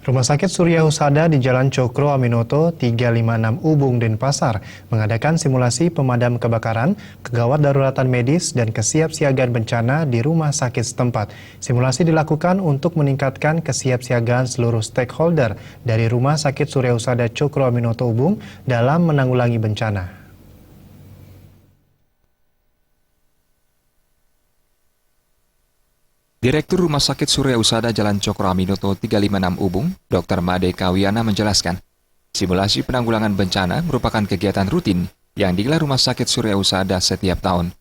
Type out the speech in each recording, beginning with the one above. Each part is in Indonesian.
Rumah Sakit Surya Husada di Jalan Cokro Aminoto 356 Ubung, Denpasar mengadakan simulasi pemadam kebakaran, kegawat daruratan medis, dan kesiapsiagaan bencana di rumah sakit setempat. Simulasi dilakukan untuk meningkatkan kesiapsiagaan seluruh stakeholder dari Rumah Sakit Surya Husada Cokro Aminoto Ubung dalam menanggulangi bencana. Direktur Rumah Sakit Surya Husada Jalan Cokro Aminoto 356 Ubung, Dr. Made Kawiana menjelaskan, simulasi penanggulangan bencana merupakan kegiatan rutin yang digelar Rumah Sakit Surya Husada setiap tahun.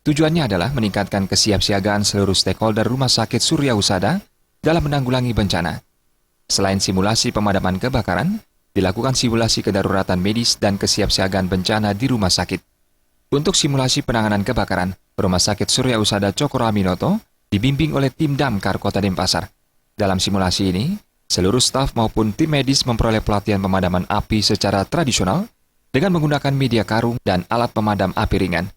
Tujuannya adalah meningkatkan kesiapsiagaan seluruh stakeholder Rumah Sakit Surya Husada dalam menanggulangi bencana. Selain simulasi pemadaman kebakaran, dilakukan simulasi kedaruratan medis dan kesiapsiagaan bencana di rumah sakit. Untuk simulasi penanganan kebakaran, Rumah Sakit Surya Husada Cokro Aminoto dibimbing oleh tim Damkar Kota Denpasar. Dalam simulasi ini, seluruh staf maupun tim medis memperoleh pelatihan pemadaman api secara tradisional dengan menggunakan media karung dan alat pemadam api ringan.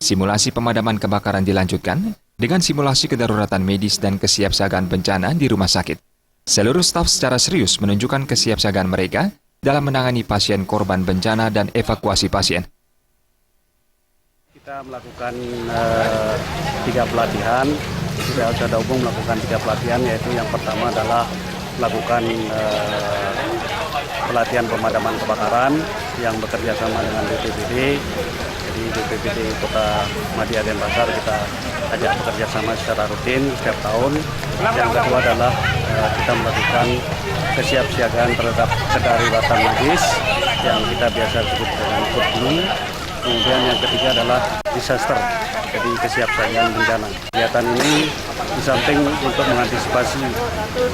Simulasi pemadaman kebakaran dilanjutkan dengan simulasi kedaruratan medis dan kesiapsiagaan bencana di rumah sakit. Seluruh staf secara serius menunjukkan kesiapsiagaan mereka dalam menangani pasien korban bencana dan evakuasi pasien. Kita melakukan 3 pelatihan. Surya Husada Ubung melakukan 3 pelatihan, yaitu yang pertama adalah melakukan pelatihan pemadaman kebakaran yang bekerja sama dengan BPBD. Jadi BPBD Kota Madya Denpasar kita ajak bekerja sama secara rutin setiap tahun. Yang kedua adalah kita melakukan kesiapsiagaan terhadap kedaruratan medis yang kita biasa sebut dengan foodbloom. Kemudian yang ketiga adalah disaster, jadi kesiapsiagaan bencana. Kegiatan ini di samping untuk mengantisipasi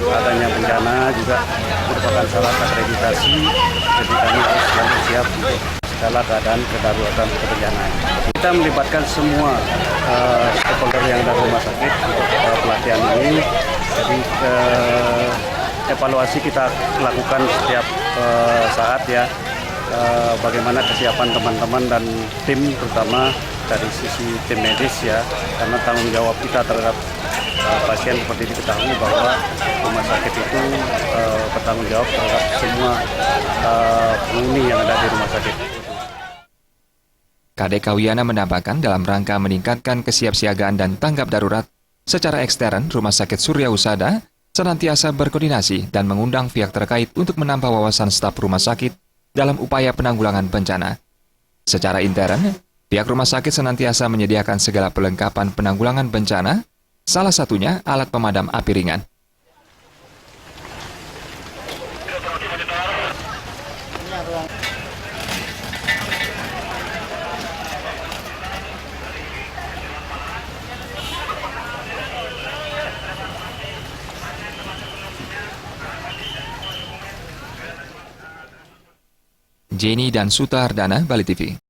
adanya bencana juga merupakan syarat akreditasi, jadi kami harus selalu siap untuk segala keadaan kedaruratan kebencanaan. Kita melibatkan semua stakeholder yang ada di rumah sakit untuk pelatihan ini, jadi evaluasi kita lakukan setiap saat ya. Bagaimana kesiapan teman-teman dan tim, terutama dari sisi tim medis ya, karena tanggung jawab kita terhadap pasien seperti diketahui bahwa rumah sakit itu bertanggung jawab terhadap semua penghuni yang ada di rumah sakit. Kadek Kawiana menambahkan dalam rangka meningkatkan kesiapsiagaan dan tanggap darurat, secara ekstern Rumah Sakit Surya Husada senantiasa berkoordinasi dan mengundang pihak terkait untuk menambah wawasan staf rumah sakit dalam upaya penanggulangan bencana. Secara intern, pihak rumah sakit senantiasa menyediakan segala perlengkapan penanggulangan bencana, salah satunya alat pemadam api ringan. Jenny dan Suta Hardana, Bali TV.